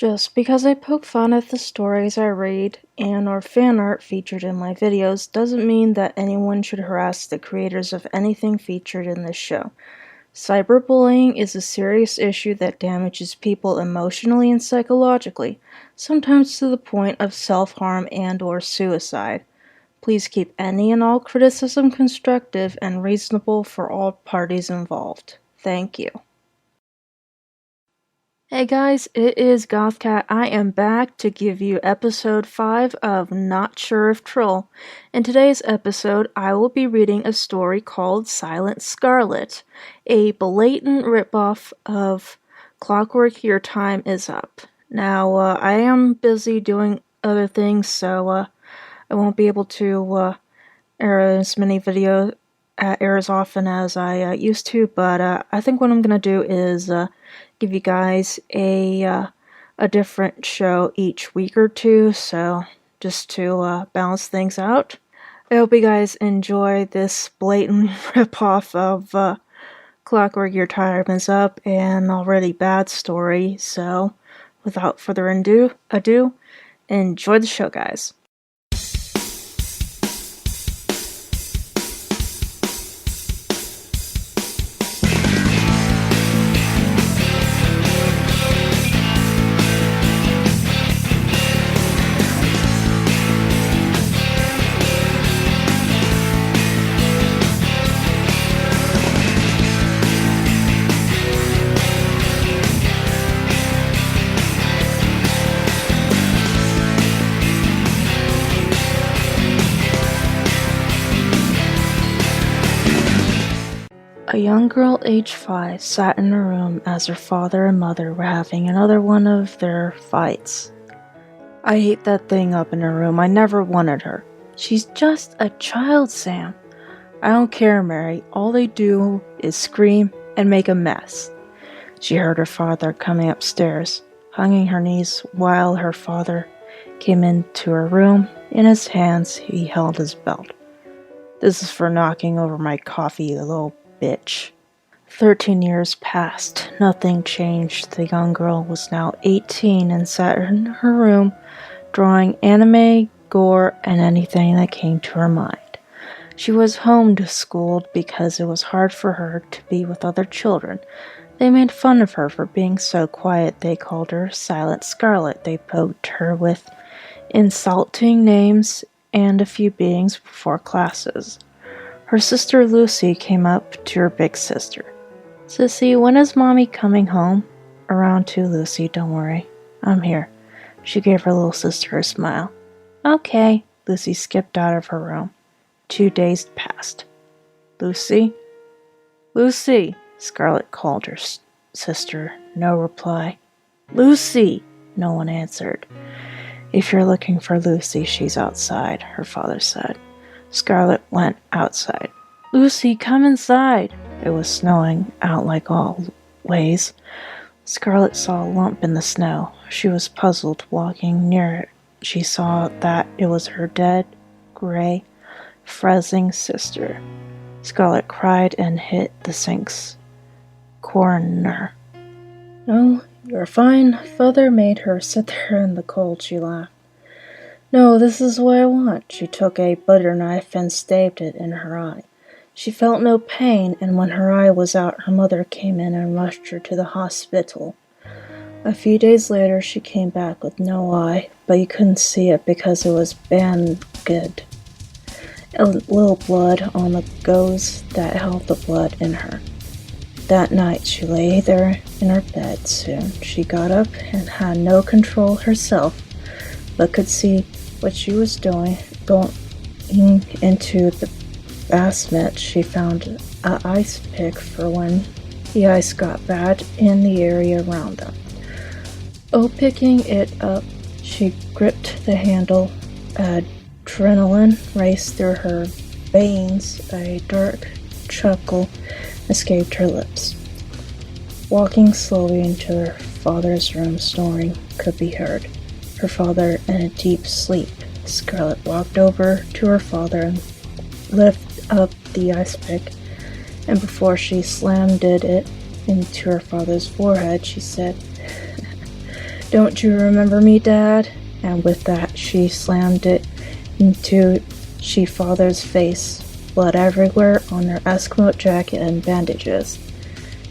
Just because I poke fun at the stories I read and or fan art featured in my videos doesn't mean that anyone should harass the creators of anything featured in this show. Cyberbullying is a serious issue that damages people emotionally and psychologically, sometimes to the point of self-harm and or suicide. Please keep any and all criticism constructive and reasonable for all parties involved. Thank you. Hey guys, it is Gothcat. I am back to give you episode 5 of Not Sure If Troll. In today's episode, I will be reading a story called Silent Scarlet, a blatant ripoff of Clockwork Your Time Is Up. Now, I am busy doing other things, so I won't be able to air as many videos air as often as I used to, but I think what I'm gonna do is give you guys a different show each week or two, so just to balance things out. I hope you guys enjoy this blatant ripoff of Clockwork Your Time Is Up, an already bad story, so without further ado, enjoy the show, guys. A young girl aged 5 sat in her room as her father and mother were having another one of their fights. I hate that thing up in her room. I never wanted her. She's just a child, Sam. I don't care, Mary. All they do is scream and make a mess. She heard her father coming upstairs, hugging her knees while her father came into her room. In his hands, he held his belt. "This is for knocking over my coffee, you little bitch." 13 years passed. Nothing changed. The young girl was now 18 and sat in her room drawing anime, gore, and anything that came to her mind. She was homeschooled because it was hard for her to be with other children. They made fun of her for being so quiet. They called her Silent Scarlet. They poked her with insulting names and a few beatings before classes. Her sister Lucy came up to her big sister. "Sissy, when is Mommy coming home?" "Around 2, Lucy, don't worry. I'm here." She gave her little sister a smile. "Okay." Lucy skipped out of her room. 2 days passed. "Lucy? Lucy!" Scarlet called her sister. No reply. "Lucy!" No one answered. "If you're looking for Lucy, she's outside," her father said. Scarlet went outside. "Lucy, come inside." It was snowing out like always. Scarlet saw a lump in the snow. She was puzzled. Walking near it, she saw that it was her dead, gray, freezing sister. Scarlet cried and hit the sink's corner. "No, you're fine. Father made her sit there in the cold," she laughed. "No, this is what I want." She took a butter knife and stabbed it in her eye. She felt no pain, and when her eye was out, her mother came in and rushed her to the hospital. A few days later, she came back with no eye, but you couldn't see it because it was bandaged. A little blood on the gauze that held the blood in her. That night, she lay there in her bed. Soon, she got up and had no control herself, but could see what she was doing. Going into the basement, she found an ice pick for when the ice got bad in the area around them. Picking it up, she gripped the handle. Adrenaline raced through her veins. A dark chuckle escaped her lips. Walking slowly into her father's room, snoring could be heard. Her father in a deep sleep. Scarlet walked over to her father and lifted up the ice pick, and before she slammed it into her father's forehead, she said, Don't you remember me, Dad? And with that, she slammed it into she father's face, blood everywhere on her Eskimo jacket and bandages.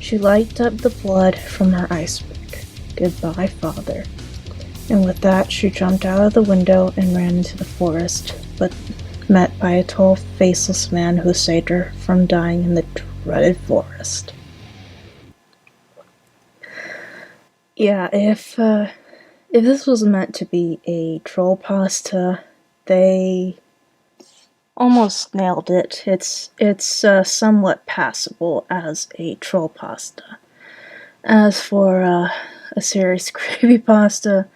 She licked up the blood from her ice pick. Goodbye, father. And with that, she jumped out of the window and ran into the forest, but met by a tall, faceless man who saved her from dying in the dreaded forest. Yeah, if this was meant to be a troll pasta, they almost nailed it. It's somewhat passable as a troll pasta. As for a serious creepypasta,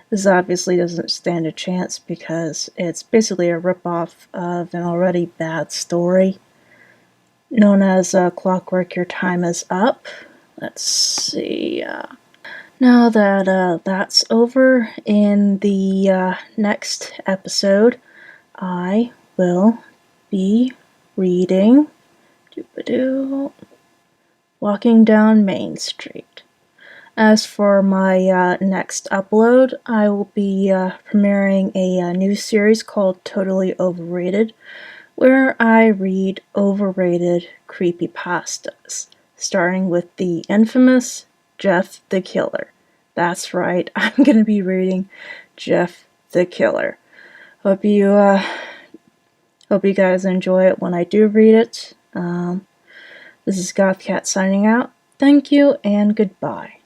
this obviously doesn't stand a chance because it's basically a ripoff of an already bad story known as Clockwork, Your Time Is Up. Let's see. Now that that's over, in the next episode, I will be reading Walking Down Main Street. As for my next upload, I will be premiering a new series called Totally Overrated, where I read overrated creepypastas, starting with the infamous Jeff the Killer. That's right, I'm going to be reading Jeff the Killer. Hope you guys enjoy it when I do read it. This is Gothcat signing out. Thank you and goodbye.